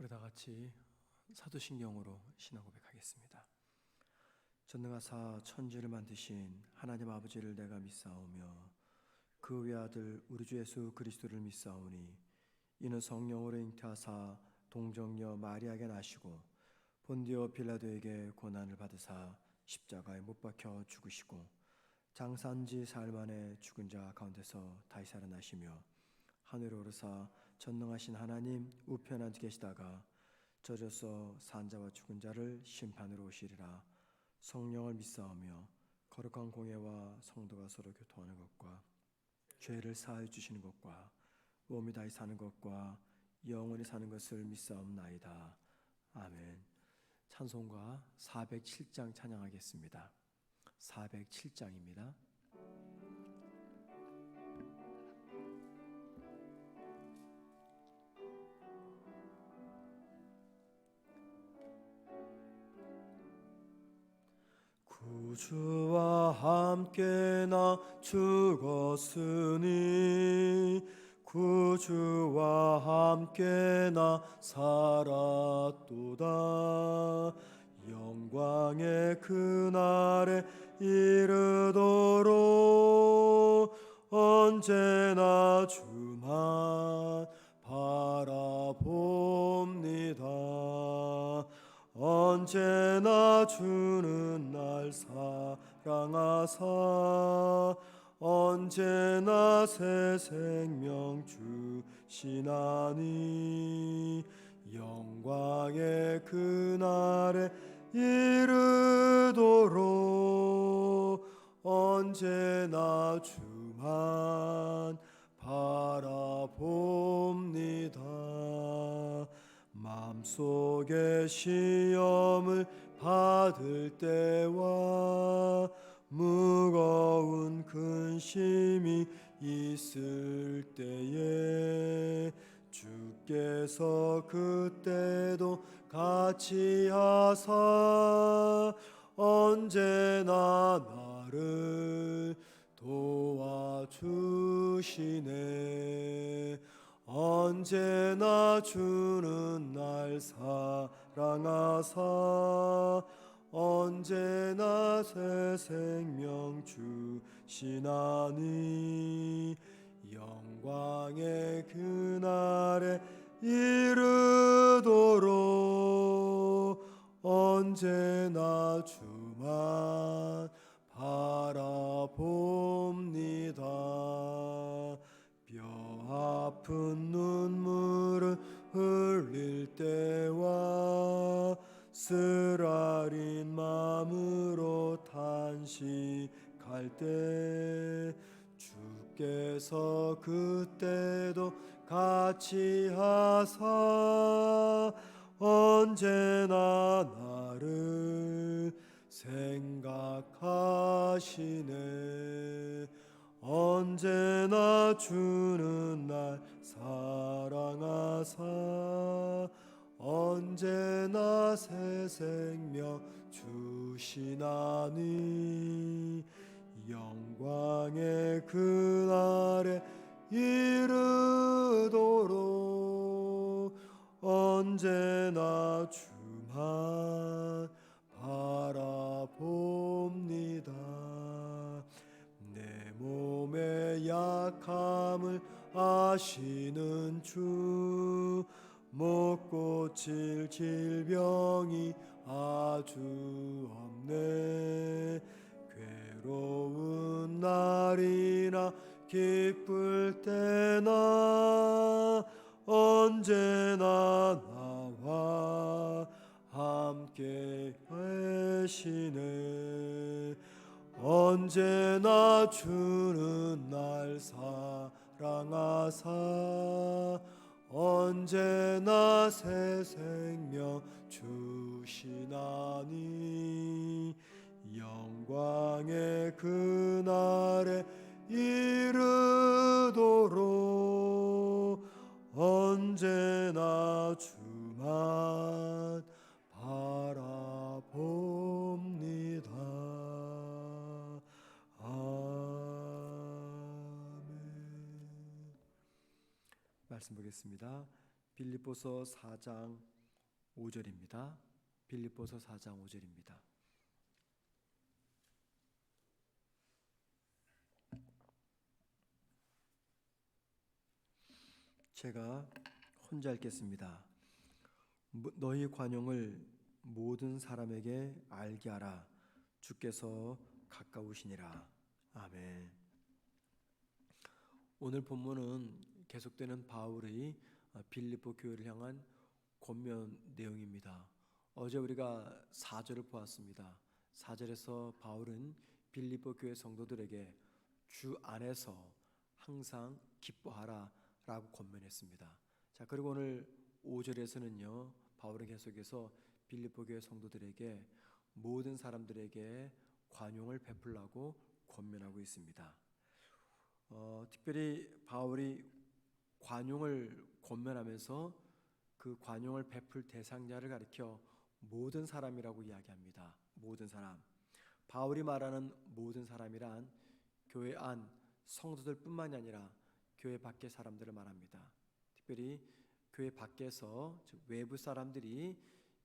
우리 다 같이 사도신경으로 신앙 고백하겠습니다. 전능하사 천지를 만드신 하나님 아버지를 내가 믿사오며 그 외아들 우리 주 예수 그리스도를 믿사오니 이는 성령으로 잉태하사 동정녀 마리아에게 나시고 본디오 빌라도에게 고난을 받으사 십자가에 못 박혀 죽으시고 장사한지 사흘 만에 죽은 자 가운데서 다시 살아나시며 하늘에 오르사 전능하신 하나님 우편에 앉아 계시다가 저져서 산 자와 죽은 자를 심판으로 오시리라. 성령을 믿사오며 거룩한 공예와 성도가 서로 교통하는 것과 죄를 사하여 주시는 것과 몸이 다시 사는 것과 영원히 사는 것을 믿사옵나이다. 아멘. 찬송가 407장 찬양하겠습니다. 407장입니다. 구주와 함께 나 죽었으니 구주와 함께 나 살았도다. 영광의 그날에 이르도록 언제나 주만 바라봅니다. 언제나 주는 날 사랑하사 언제나 새 생명 주시나니 영광의 그날에 이르도록 언제나 주만 바라봅니다. 마음속에 시험을 받을 때와 무거운 근심이 있을 때에 주께서 그때도 같이 하사 언제나 나를 도와주시네. 언제나 주는 날 사랑하사 언제나 새 생명 주시나니 영광의 그날에 이르도록 언제나 주만 바라봅니다. 뼈 아픈 눈물을 흘릴 때와 쓰라린 마음으로 탄식할 때 주께서 그때도 같이 하사 언제나 나를 생각하시네. 언제나 주는 날 사랑하사 언제나 새 생명 주시나니 영광의 그날에 이르도록 언제나 주만 바라봅니다. 내 몸의 약함을 아시는 주 못 고칠 질병이 아주 없네. 괴로운 날이나 기쁠 때나 언제나 나와 함께 계시네. 언제나 주는 날 사랑하사 언제나 새 생명 주시나니 영광의 그날에 이르도록 언제나 주만 바라봅니다. 아멘. 말씀 보겠습니다. 빌립보서 4장 5절입니다. 빌립보서 4장 5절입니다. 제가 혼자 읽겠습니다. 너희 관용을 모든 사람에게 알게 하라. 주께서 가까우시니라. 아멘. 오늘 본문은 계속되는 바울의 빌립보 교회를 향한 권면 내용입니다. 어제 우리가 4절을 보았습니다. 4절에서 바울은 빌립보 교회 성도들에게 주 안에서 항상 기뻐하라 라고 권면했습니다. 자, 그리고 오늘 5절에서는요, 바울은 계속해서 빌립보 교회 성도들에게 모든 사람들에게 관용을 베풀라고 권면하고 있습니다. 특별히 바울이 관용을 권면하면서 그 관용을 베풀 대상자를 가리켜 모든 사람이라고 이야기합니다. 모든 사람. 바울이 말하는 모든 사람이란 교회 안 성도들뿐만이 아니라 교회 밖의 사람들을 말합니다. 특별히 교회 밖에서, 즉 외부 사람들이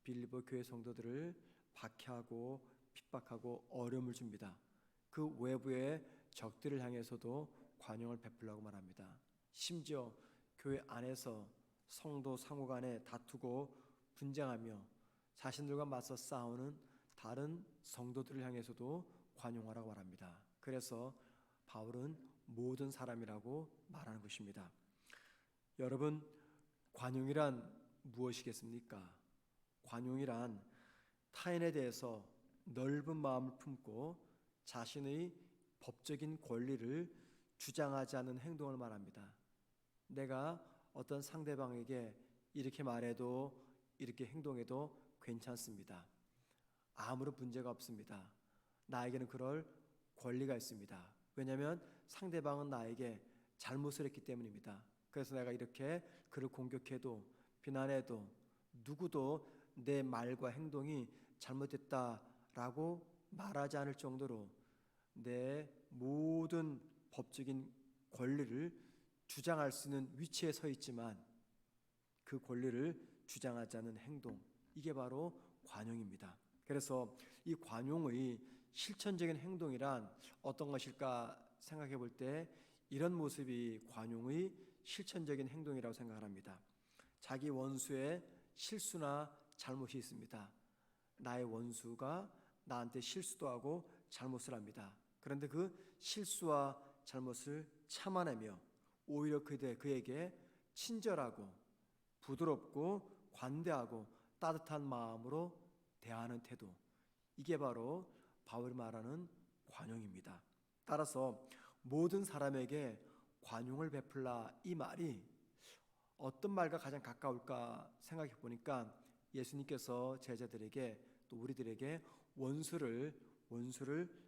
빌립보 교회 성도들을 박해하고 핍박하고 어려움을 줍니다. 그 외부의 적들을 향해서도 관용을 베풀라고 말합니다. 심지어 교회 안에서 성도 상호 간에 다투고 분쟁하며 자신들과 맞서 싸우는 다른 성도들을 향해서도 관용하라고 말합니다. 그래서 바울은 모든 사람이라고 말하는 것입니다. 여러분, 관용이란 무엇이겠습니까? 관용이란 타인에 대해서 넓은 마음을 품고 자신의 법적인 권리를 주장하지 않는 행동을 말합니다. 내가 어떤 상대방에게 이렇게 말해도 이렇게 행동해도 괜찮습니다. 아무런 문제가 없습니다. 나에게는 그럴 권리가 있습니다. 왜냐하면 상대방은 나에게 잘못을 했기 때문입니다. 그래서 내가 이렇게 그를 공격해도 비난해도 누구도 내 말과 행동이 잘못됐다라고 말하지 않을 정도로 내 모든 법적인 권리를 주장할 수 있는 위치에 서 있지만 그 권리를 주장하지 않는 행동, 이게 바로 관용입니다. 그래서 이 관용의 실천적인 행동이란 어떤 것일까 생각해 볼 때 이런 모습이 관용의 실천적인 행동이라고 생각합니다. 자기 원수의 실수나 잘못이 있습니다. 나의 원수가 나한테 실수도 하고 잘못을 합니다. 그런데 그 실수와 잘못을 참아내며 오히려 그에게 친절하고 부드럽고 관대하고 따뜻한 마음으로 대하는 태도, 이게 바로 바울이 말하는 관용입니다. 따라서 모든 사람에게 관용을 베풀라, 이 말이 어떤 말과 가장 가까울까 생각해 보니까 예수님께서 제자들에게 또 우리들에게 원수를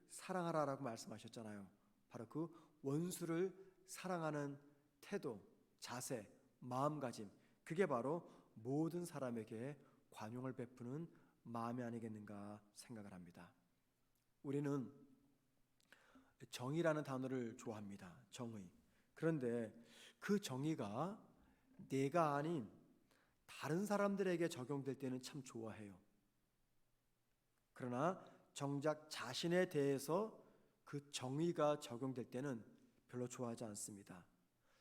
사랑하라라고 말씀하셨잖아요. 바로 그 원수를 사랑하는 태도, 자세, 마음가짐, 그게 바로 모든 사람에게 관용을 베푸는 마음이 아니겠는가 생각을 합니다. 우리는 정의라는 단어를 좋아합니다. 정의. 그런데 그 정의가 내가 아닌 다른 사람들에게 적용될 때는 참 좋아해요. 그러나 정작 자신에 대해서 그 정의가 적용될 때는 별로 좋아하지 않습니다.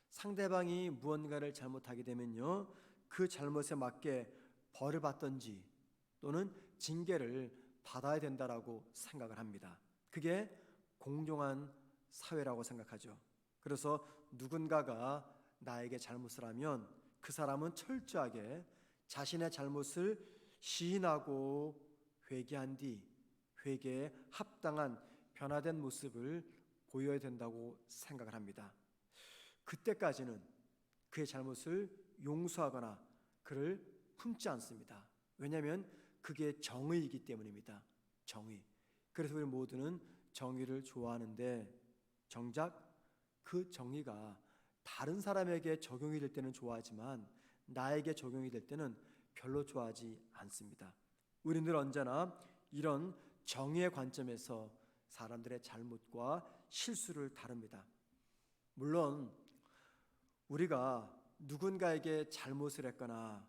상대방이 무언가를 잘못하게 되면요, 그 잘못에 맞게 벌을 받든지 또는 징계를 받아야 된다라고 생각을 합니다. 그게 공정한 사회라고 생각하죠. 그래서 누군가가 나에게 잘못을 하면 그 사람은 철저하게 자신의 잘못을 시인하고 회개한 뒤 회개에 합당한 변화된 모습을 보여야 된다고 생각을 합니다. 그때까지는 그의 잘못을 용서하거나 그를 품지 않습니다. 왜냐하면 그게 정의이기 때문입니다. 정의. 그래서 우리 모두는 정의를 좋아하는데 정작 그 정의가 다른 사람에게 적용이 될 때는 좋아하지만 나에게 적용이 될 때는 별로 좋아하지 않습니다. 우리는 언제나 이런 정의의 관점에서 사람들의 잘못과 실수를 다룹니다. 물론 우리가 누군가에게 잘못을 했거나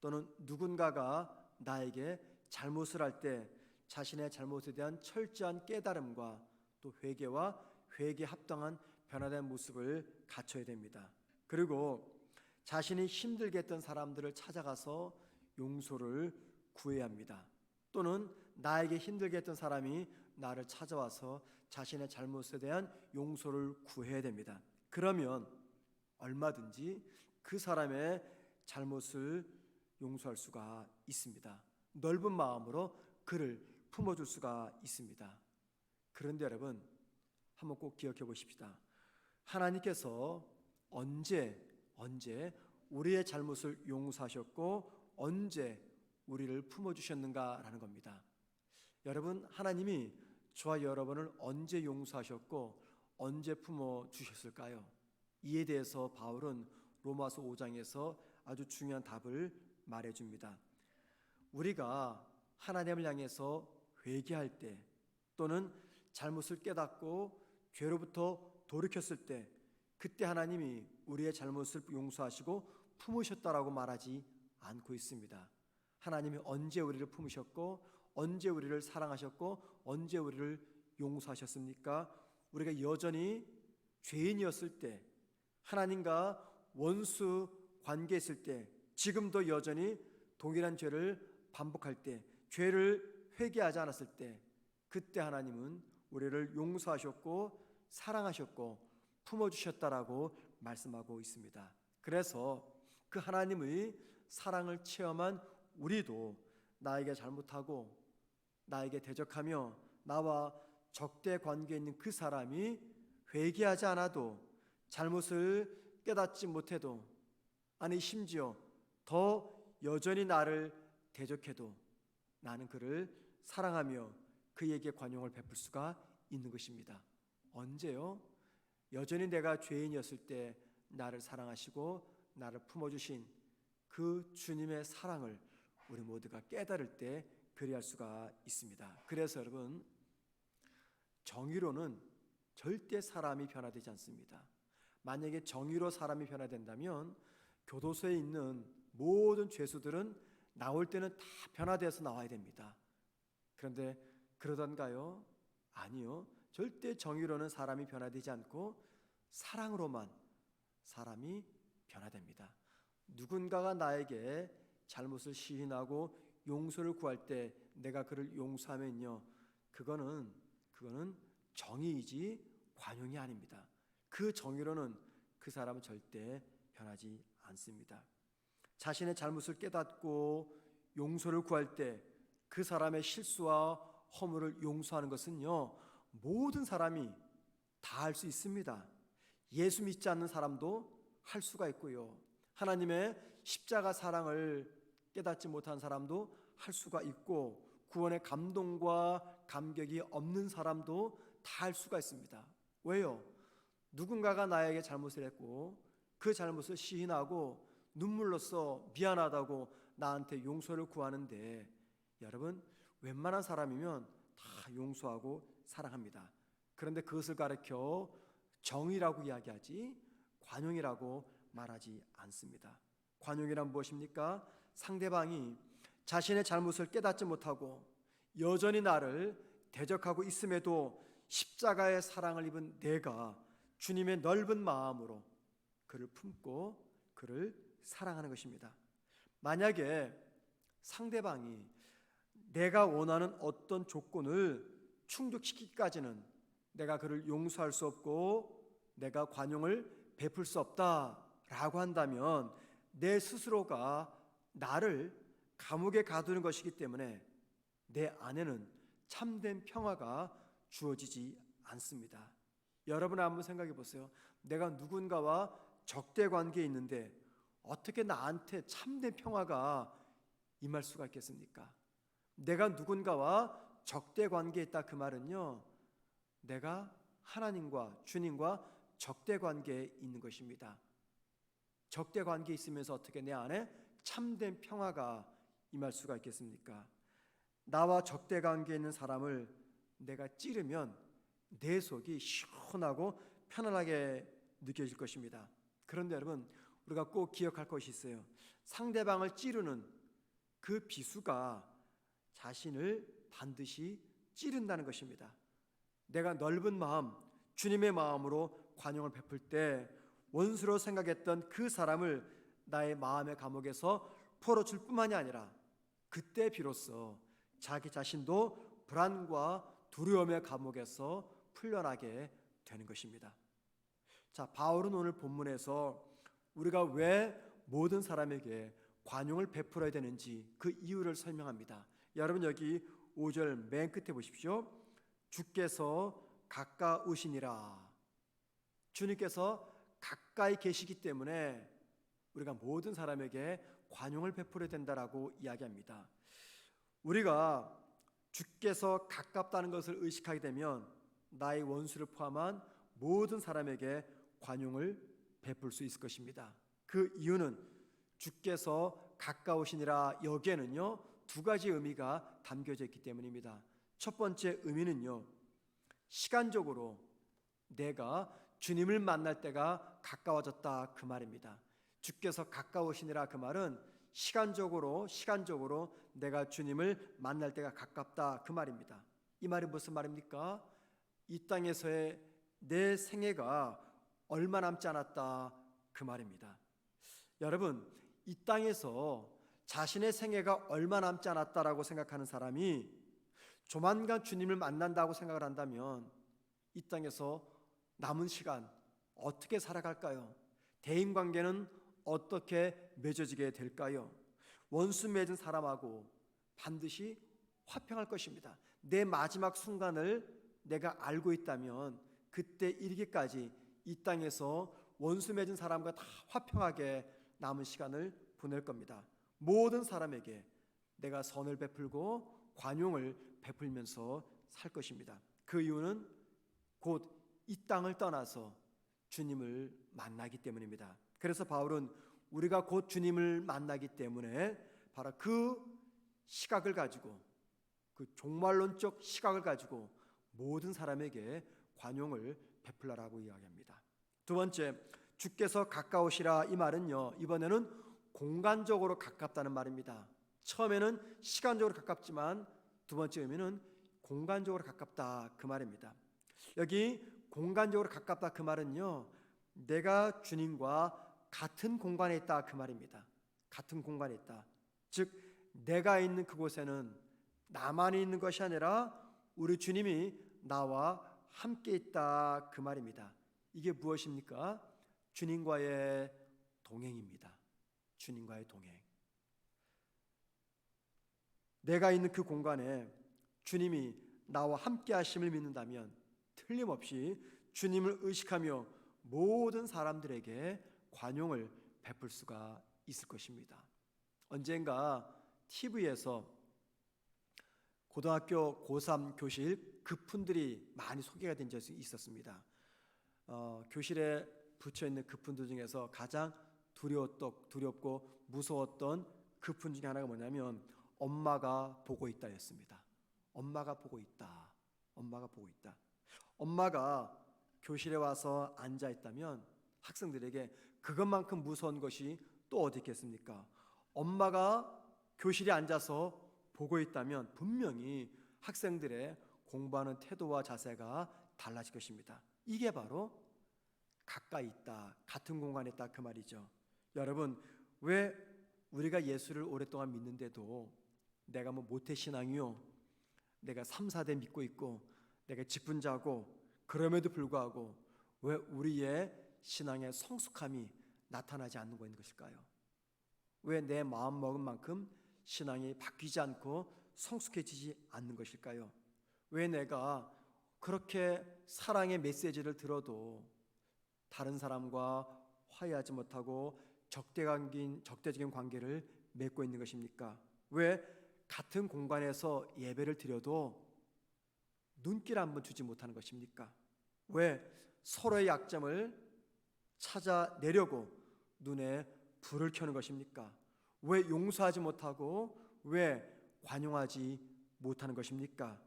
또는 누군가가 나에게 잘못을 할 때 자신의 잘못에 대한 철저한 깨달음과 또 회개와 회개에 합당한 변화된 모습을 갖춰야 됩니다. 그리고 자신이 힘들게 했던 사람들을 찾아가서 용서를 구해야 합니다. 또는 나에게 힘들게 했던 사람이 나를 찾아와서 자신의 잘못에 대한 용서를 구해야 됩니다. 그러면 얼마든지 그 사람의 잘못을 용서할 수가 있습니다. 넓은 마음으로 그를 품어줄 수가 있습니다. 그런데 여러분, 한번 꼭 기억해 보십시다. 하나님께서 언제 우리의 잘못을 용서하셨고 언제 우리를 품어주셨는가라는 겁니다. 여러분, 하나님이 저와 여러분을 언제 용서하셨고 언제 품어주셨을까요? 이에 대해서 바울은 로마서 5장에서 아주 중요한 답을 말해줍니다. 우리가 하나님을 향해서 회개할 때 또는 잘못을 깨닫고 죄로부터 돌이켰을 때 그때 하나님이 우리의 잘못을 용서하시고 품으셨다라고 말하지 않고 있습니다. 하나님이 언제 우리를 품으셨고 언제 우리를 사랑하셨고 언제 우리를 용서하셨습니까? 우리가 여전히 죄인이었을 때, 하나님과 원수 관계했을 때, 지금도 여전히 동일한 죄를 반복할 때, 죄를 회개하지 않았을 때, 그때 하나님은 우리를 용서하셨고 사랑하셨고 품어주셨다라고 말씀하고 있습니다. 그래서 그 하나님의 사랑을 체험한 우리도 나에게 잘못하고 나에게 대적하며 나와 적대 관계에 있는 그 사람이 회개하지 않아도 잘못을 깨닫지 못해도, 아니 심지어 더 여전히 나를 대적해도 나는 그를 사랑하며 그에게 관용을 베풀 수가 있는 것입니다. 언제요? 여전히 내가 죄인이었을 때 나를 사랑하시고 나를 품어주신 그 주님의 사랑을 우리 모두가 깨달을 때 그리할 수가 있습니다. 그래서 여러분, 정의로는 절대 사람이 변화되지 않습니다. 만약에 정의로 사람이 변화된다면 교도소에 있는 모든 죄수들은 나올 때는 다 변화되어서 나와야 됩니다. 그런데 그러던가요? 아니요. 절대 정의로는 사람이 변화되지 않고 사랑으로만 사람이 변화됩니다. 누군가가 나에게 잘못을 시인하고 용서를 구할 때 내가 그를 용서하면요, 그거는 정의이지 관용이 아닙니다. 그 정의로는 그 사람은 절대 변하지 않습니다. 자신의 잘못을 깨닫고 용서를 구할 때 그 사람의 실수와 허물을 용서하는 것은요, 모든 사람이 다 할 수 있습니다. 예수 믿지 않는 사람도 할 수가 있고요, 하나님의 십자가 사랑을 깨닫지 못한 사람도 할 수가 있고, 구원의 감동과 감격이 없는 사람도 다 할 수가 있습니다. 왜요? 누군가가 나에게 잘못을 했고 그 잘못을 시인하고 눈물로써 미안하다고 나한테 용서를 구하는데, 여러분, 웬만한 사람이면 다 용서하고 사랑합니다. 그런데 그것을 가르쳐 정의라고 이야기하지 관용이라고 말하지 않습니다. 관용이란 무엇입니까? 상대방이 자신의 잘못을 깨닫지 못하고 여전히 나를 대적하고 있음에도 십자가의 사랑을 입은 내가 주님의 넓은 마음으로 그를 품고 그를 사랑하는 것입니다. 만약에 상대방이 내가 원하는 어떤 조건을 충족시키기까지는 내가 그를 용서할 수 없고 내가 관용을 베풀 수 없다라고 한다면 내 스스로가 나를 감옥에 가두는 것이기 때문에 내 안에는 참된 평화가 주어지지 않습니다. 여러분 한번 생각해 보세요. 내가 누군가와 적대 관계에 있는데 어떻게 나한테 참된 평화가 임할 수가 있겠습니까? 내가 누군가와 적대 관계에 있다, 그 말은요, 내가 하나님과 주님과 적대 관계에 있는 것입니다. 적대 관계에 있으면서 어떻게 내 안에 참된 평화가 임할 수가 있겠습니까? 나와 적대 관계에 있는 사람을 내가 찌르면 내 속이 시원하고 편안하게 느껴질 것입니다. 그런데 여러분, 우리가 꼭 기억할 것이 있어요. 상대방을 찌르는 그 비수가 자신을 반드시 찌른다는 것입니다. 내가 넓은 마음, 주님의 마음으로 관용을 베풀 때 원수로 생각했던 그 사람을 나의 마음의 감옥에서 풀어줄 뿐만이 아니라 그때 비로소 자기 자신도 불안과 두려움의 감옥에서 풀려나게 되는 것입니다. 자, 바울은 오늘 본문에서 우리가 왜 모든 사람에게 관용을 베풀어야 되는지 그 이유를 설명합니다. 여러분 여기 5절 맨 끝에 보십시오. 주께서 가까우시니라. 주님께서 가까이 계시기 때문에 우리가 모든 사람에게 관용을 베풀어야 된다라고 이야기합니다. 우리가 주께서 가깝다는 것을 의식하게 되면 나의 원수를 포함한 모든 사람에게 관용을 베풀 수 있을 것입니다. 그 이유는 주께서 가까우시니라 여기에는요 두 가지 의미가 담겨져 있기 때문입니다. 첫 번째 의미는요, 시간적으로 내가 주님을 만날 때가 가까워졌다 그 말입니다. 주께서 가까우시니라 그 말은 시간적으로 내가 주님을 만날 때가 가깝다 그 말입니다. 이 말이 무슨 말입니까? 이 땅에서의 내 생애가 얼마 남지 않았다 그 말입니다. 여러분, 이 땅에서 자신의 생애가 얼마 남지 않았다라고 생각하는 사람이 조만간 주님을 만난다고 생각을 한다면 이 땅에서 남은 시간 어떻게 살아갈까요? 대인관계는 어떻게 맺어지게 될까요? 원수 맺은 사람하고 반드시 화평할 것입니다. 내 마지막 순간을 내가 알고 있다면 그때 이르기까지 이 땅에서 원수 맺은 사람과 다 화평하게 남은 시간을 보낼 겁니다. 모든 사람에게 내가 선을 베풀고 관용을 베풀면서 살 것입니다. 그 이유는 곧 이 땅을 떠나서 주님을 만나기 때문입니다. 그래서 바울은 우리가 곧 주님을 만나기 때문에 바로 그 시각을 가지고, 그 종말론적 시각을 가지고 모든 사람에게 관용을 베풀라라고 이야기합니다. 두 번째, 주께서 가까우시라 이 말은요, 이번에는 공간적으로 가깝다는 말입니다. 처음에는 시간적으로 가깝지만 두 번째 의미는 공간적으로 가깝다 그 말입니다. 여기 공간적으로 가깝다 그 말은요, 내가 주님과 같은 공간에 있다 그 말입니다. 같은 공간에 있다. 즉 내가 있는 그곳에는 나만이 있는 것이 아니라 우리 주님이 나와 함께 있다 그 말입니다. 이게 무엇입니까? 주님과의 동행입니다. 주님과의 동행. 내가 있는 그 공간에 주님이 나와 함께 하심을 믿는다면 틀림없이 주님을 의식하며 모든 사람들에게 관용을 베풀 수가 있을 것입니다. 언젠가 TV에서 고등학교 고3 교실 급훈들이 많이 소개가 된 적이 있었습니다. 교실에 붙여있는 급훈들 중에서 가장 두렵고 무서웠던 급훈 중에 하나가 뭐냐면 엄마가 보고 있다였습니다. 엄마가 보고 있다. 엄마가 보고 있다. 엄마가 교실에 와서 앉아 있다면 학생들에게 그것만큼 무서운 것이 또 어디 있겠습니까? 엄마가 교실에 앉아서 보고 있다면 분명히 학생들의 공부하는 태도와 자세가 달라질 것입니다. 이게 바로 가까이 있다, 같은 공간에 있다 그 말이죠. 여러분, 왜 우리가 예수를 오랫동안 믿는데도 내가 뭐 모태신앙이요, 내가 3, 4대 믿고 있고 내가 직분자고 그럼에도 불구하고 왜 우리의 신앙의 성숙함이 나타나지 않는 것일까요? 왜 내 마음 먹은 만큼 신앙이 바뀌지 않고 성숙해지지 않는 것일까요? 왜 내가 그렇게 사랑의 메시지를 들어도 다른 사람과 화해하지 못하고 적대적인 관계를 맺고 있는 것입니까? 왜 같은 공간에서 예배를 드려도 눈길 한번 주지 못하는 것입니까? 왜 서로의 약점을 찾아내려고 눈에 불을 켜는 것입니까? 왜 용서하지 못하고 왜 관용하지 못하는 것입니까?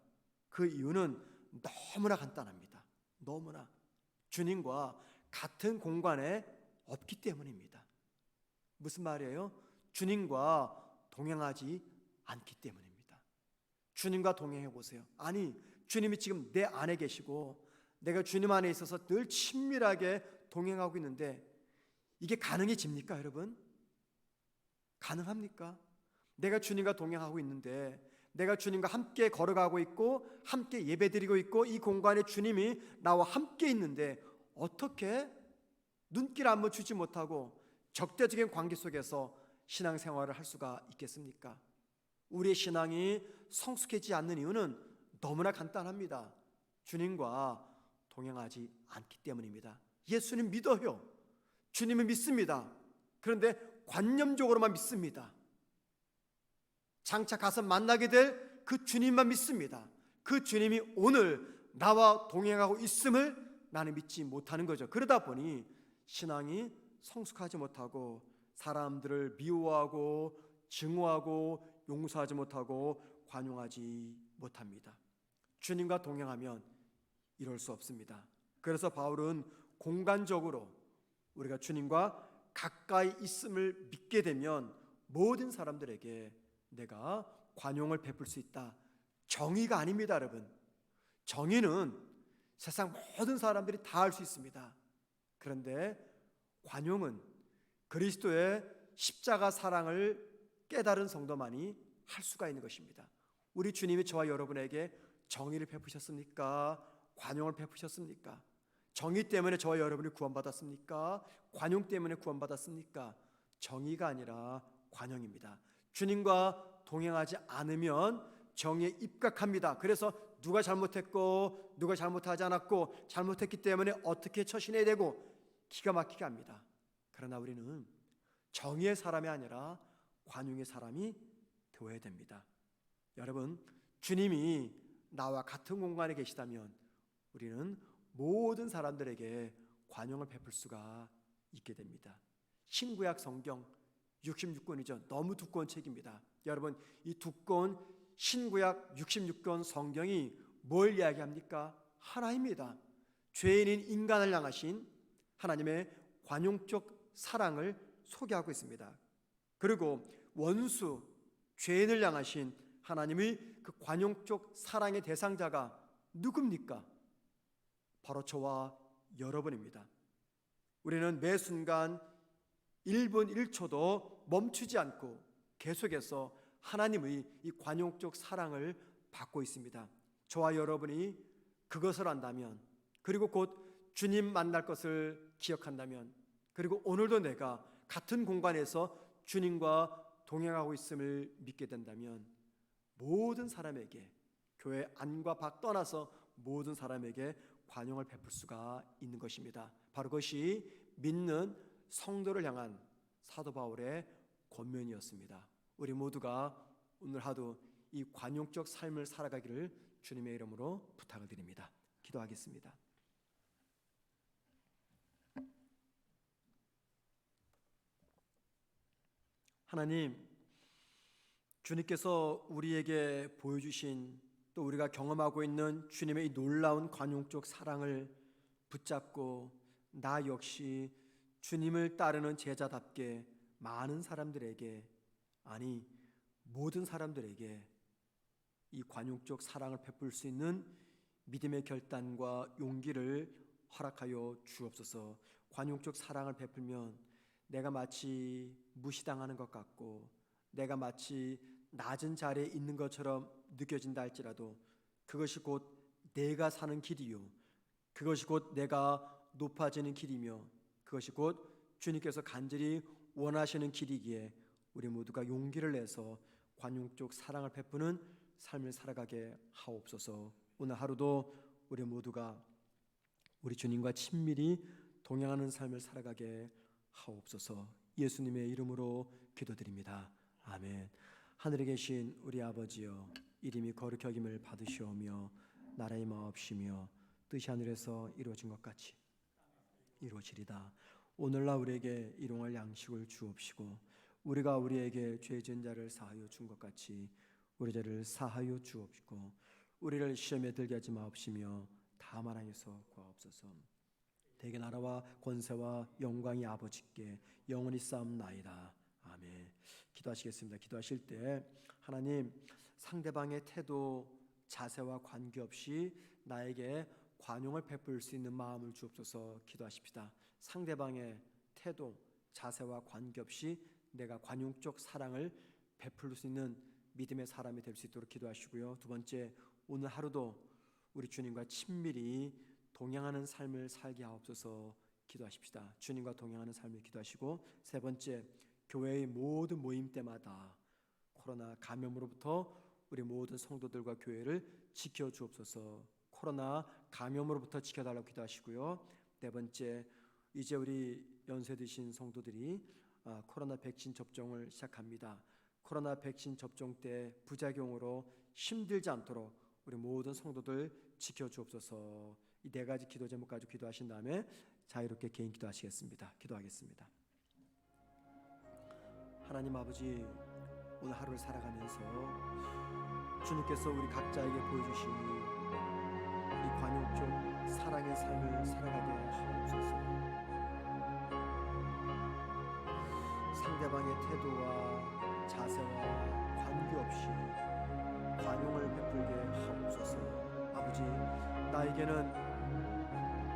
그 이유는 너무나 간단합니다. 너무나 주님과 같은 공간에 없기 때문입니다. 무슨 말이에요? 주님과 동행하지 않기 때문입니다. 주님과 동행해 보세요. 아니, 주님이 지금 내 안에 계시고 내가 주님 안에 있어서 늘 친밀하게 동행하고 있는데 이게 가능해집니까, 여러분? 가능합니까? 내가 주님과 동행하고 있는데, 내가 주님과 함께 걸어가고 있고 함께 예배드리고 있고 이 공간에 주님이 나와 함께 있는데 어떻게 눈길 한번 주지 못하고 적대적인 관계 속에서 신앙생활을 할 수가 있겠습니까? 우리의 신앙이 성숙해지지 않는 이유는 너무나 간단합니다. 주님과 동행하지 않기 때문입니다. 예수님 믿어요. 주님을 믿습니다. 그런데 관념적으로만 믿습니다. 장차 가서 만나게 될 그 주님만 믿습니다. 그 주님이 오늘 나와 동행하고 있음을 나는 믿지 못하는 거죠. 그러다 보니 신앙이 성숙하지 못하고 사람들을 미워하고 증오하고 용서하지 못하고 관용하지 못합니다. 주님과 동행하면 이럴 수 없습니다. 그래서 바울은 공간적으로 우리가 주님과 가까이 있음을 믿게 되면 모든 사람들에게 내가 관용을 베풀 수 있다. 정의가 아닙니다, 여러분. 정의는 세상 모든 사람들이 다 할 수 있습니다. 그런데 관용은 그리스도의 십자가 사랑을 깨달은 성도만이 할 수가 있는 것입니다. 우리 주님이 저와 여러분에게 정의를 베푸셨습니까? 관용을 베푸셨습니까? 정의 때문에 저와 여러분이 구원받았습니까? 관용 때문에 구원받았습니까? 정의가 아니라 관용입니다. 주님과 동행하지 않으면 정의에 입각합니다. 그래서 누가 잘못했고 누가 잘못하지 않았고 잘못했기 때문에 어떻게 처신해야 되고 기가 막히게 합니다. 그러나 우리는 정의의 사람이 아니라 관용의 사람이 되어야 됩니다. 여러분, 주님이 나와 같은 공간에 계시다면 우리는 모든 사람들에게 관용을 베풀 수가 있게 됩니다. 신구약 성경 66권이죠. 너무 두꺼운 책입니다. 여러분, 이 두꺼운 신구약 66권 성경이 뭘 이야기합니까? 하나입니다. 죄인인 인간을 향하신 하나님의 관용적 사랑을 소개하고 있습니다. 그리고 원수, 죄인을 향하신 하나님의 그 관용적 사랑의 대상자가 누굽니까? 바로 저와 여러분입니다. 우리는 매 순간 1분 1초도 멈추지 않고 계속해서 하나님의 이 관용적 사랑을 받고 있습니다. 저와 여러분이 그것을 안다면, 그리고 곧 주님 만날 것을 기억한다면, 그리고 오늘도 내가 같은 공간에서 주님과 동행하고 있음을 믿게 된다면 모든 사람에게, 교회 안과 밖 떠나서 모든 사람에게 관용을 베풀 수가 있는 것입니다. 바로 그것이 믿는 성도를 향한 사도 바울의 권면이었습니다. 우리 모두가 오늘 하루 이 관용적 삶을 살아가기를 주님의 이름으로 부탁을 드립니다. 기도하겠습니다. 하나님, 주님께서 우리에게 보여주신 또 우리가 경험하고 있는 주님의 이 놀라운 관용적 사랑을 붙잡고 나 역시 주님을 따르는 제자답게 많은 사람들에게, 아니 모든 사람들에게 이 관용적 사랑을 베풀 수 있는 믿음의 결단과 용기를 허락하여 주옵소서. 관용적 사랑을 베풀면 내가 마치 무시당하는 것 같고 내가 마치 낮은 자리에 있는 것처럼 느껴진다 할지라도 그것이 곧 내가 사는 길이요, 그것이 곧 내가 높아지는 길이며 그것이 곧 주님께서 간절히 원하시는 길이기에 우리 모두가 용기를 내서 관용적 사랑을 베푸는 삶을 살아가게 하옵소서. 오늘 하루도 우리 모두가 우리 주님과 친밀히 동행하는 삶을 살아가게 하옵소서. 예수님의 이름으로 기도드립니다. 아멘. 하늘에 계신 우리 아버지여, 이름이 거룩히 여김을 받으시오며 나라의 마옵시며 뜻이 하늘에서 이루어진 것 같이 이루어지리다. 오늘날 우리에게 일용할 양식을 주옵시고 우리가 우리에게 죄 지은 자를 사하여 준 것 같이 우리 죄를 사하여 주옵시고 우리를 시험에 들게 하지 마옵시며 다만 하여서 구하옵소서. 대개 나라와 권세와 영광이 아버지께 영원히 쌓옵나이다. 아멘. 기도하시겠습니다. 기도하실 때 하나님, 상대방의 태도, 자세와 관계없이 나에게 관용을 베풀 수 있는 마음을 주옵소서. 기도하십시다. 상대방의 태도, 자세와 관계없이 내가 관용적 사랑을 베풀 수 있는 믿음의 사람이 될 수 있도록 기도하시고요. 두 번째, 오늘 하루도 우리 주님과 친밀히 동행하는 삶을 살게 하옵소서. 기도하십시다. 주님과 동행하는 삶을 기도하시고, 세 번째, 교회의 모든 모임 때마다 코로나 감염으로부터 우리 모든 성도들과 교회를 지켜주옵소서. 코로나 감염으로부터 지켜달라고 기도하시고요. 네 번째, 이제 우리 연세 드신 성도들이 코로나 백신 접종을 시작합니다. 코로나 백신 접종 때 부작용으로 힘들지 않도록 우리 모든 성도들 지켜주옵소서. 이 네 가지 기도 제목 가지고 기도하신 다음에 자유롭게 개인 기도하시겠습니다. 기도하겠습니다. 하나님 아버지, 오늘 하루를 살아가면서 주님께서 우리 각자에게 보여주신 이 관용적 사랑의 삶을 살아가게 하옵소서. 상대방의 태도와 자세와 관계없이 관용을 베풀게 하옵소서. 아버지, 나에게는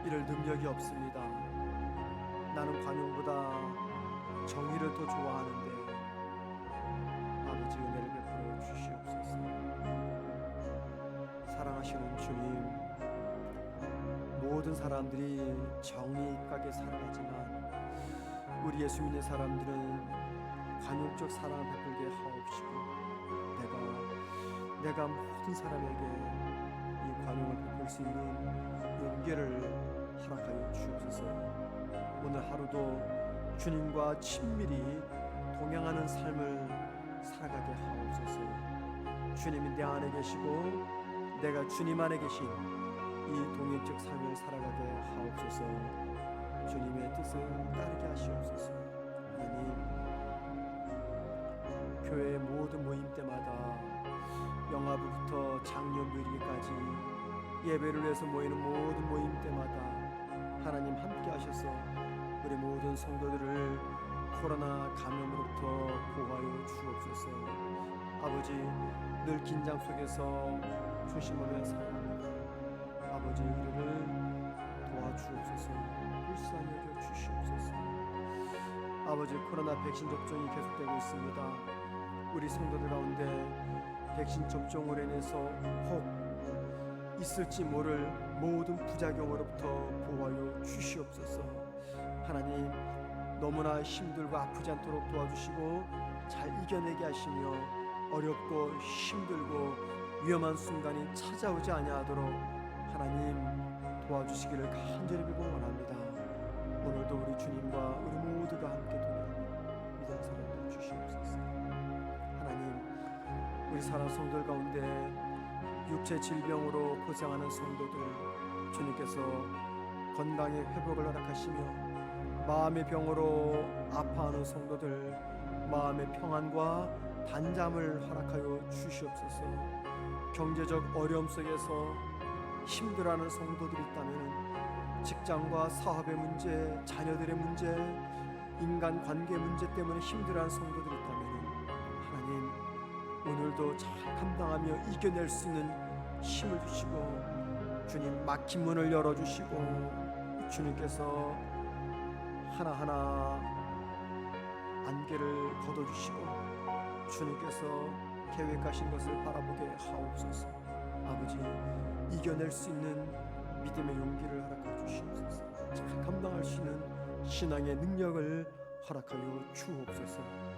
이럴 능력이 없습니다. 나는 관용보다 정의를 더 좋아하는데 아버지, 은혜를 베풀어 주시옵소서. 사랑하시는 주님, 모든 사람들이 정의 가게 살아가지만 우리 예수 믿는 사람들은 관용적 사랑을 베풀게 하옵시고, 내가 모든 사람에게 이 관용을 베풀 수 있는 용기를 허락하여 주옵소서. 오늘 하루도 주님과 친밀히 동행하는 삶을 살아가게 하옵소서. 주님이 내 안에 계시고 내가 주님 안에 계신 이 동행적 삶을 살아가게 하옵소서. 주님의 뜻을 따르게 하시옵소서. 하나님, 교회의 모든 모임 때마다 영화부부터 장년부일기까지 예배를 위해서 모이는 모든 모임 때마다 하나님 함께 하셔서 우리 모든 성도들을 코로나 감염으로부터 보호하여 주옵소서. 아버지, 늘 긴장 속에서 조심하며 살아갑니다. 아버지, 우리를 도와주옵소서. 불쌍히 여겨 주시옵소서. 아버지, 코로나 백신 접종이 계속되고 있습니다. 우리 성도들 가운데 백신 접종으로 인해서 혹 있을지 모를 모든 부작용으로부터 보호하여 주시옵소서. 하나님, 너무나 힘들고 아프지 않도록 도와주시고 잘 이겨내게 하시며 어렵고 힘들고 위험한 순간이 찾아오지 아니하도록 하나님 도와주시기를 간절히 빌고 원합니다. 오늘도 우리 주님과 우리 모두가 함께 동행하며 믿음의 사랑을 주시옵소서. 하나님, 우리 사랑 성도들 가운데 육체 질병으로 고생하는 성도들 주님께서 건강의 회복을 허락하시며 마음의 병으로 아파하는 성도들 마음의 평안과 단잠을 허락하여 주시옵소서. 경제적 어려움 속에서 힘들어하는 성도들이 있다면 직장과 사업의 문제, 자녀들의 문제, 인간관계 문제 때문에 힘들어하는 성도들이 있다면 하나님, 오늘도 잘 감당하며 이겨낼 수 있는 힘을 주시고 주님, 막힌 문을 열어주시고 주님께서 하나하나 안개를 걷어주시고 주님께서 계획하신 것을 바라보게 하옵소서. 아버지, 이겨낼 수 있는 믿음의 용기를 허락하여 주시옵소서. 잘 감당할 수 있는 신앙의 능력을 허락하여 주옵소서.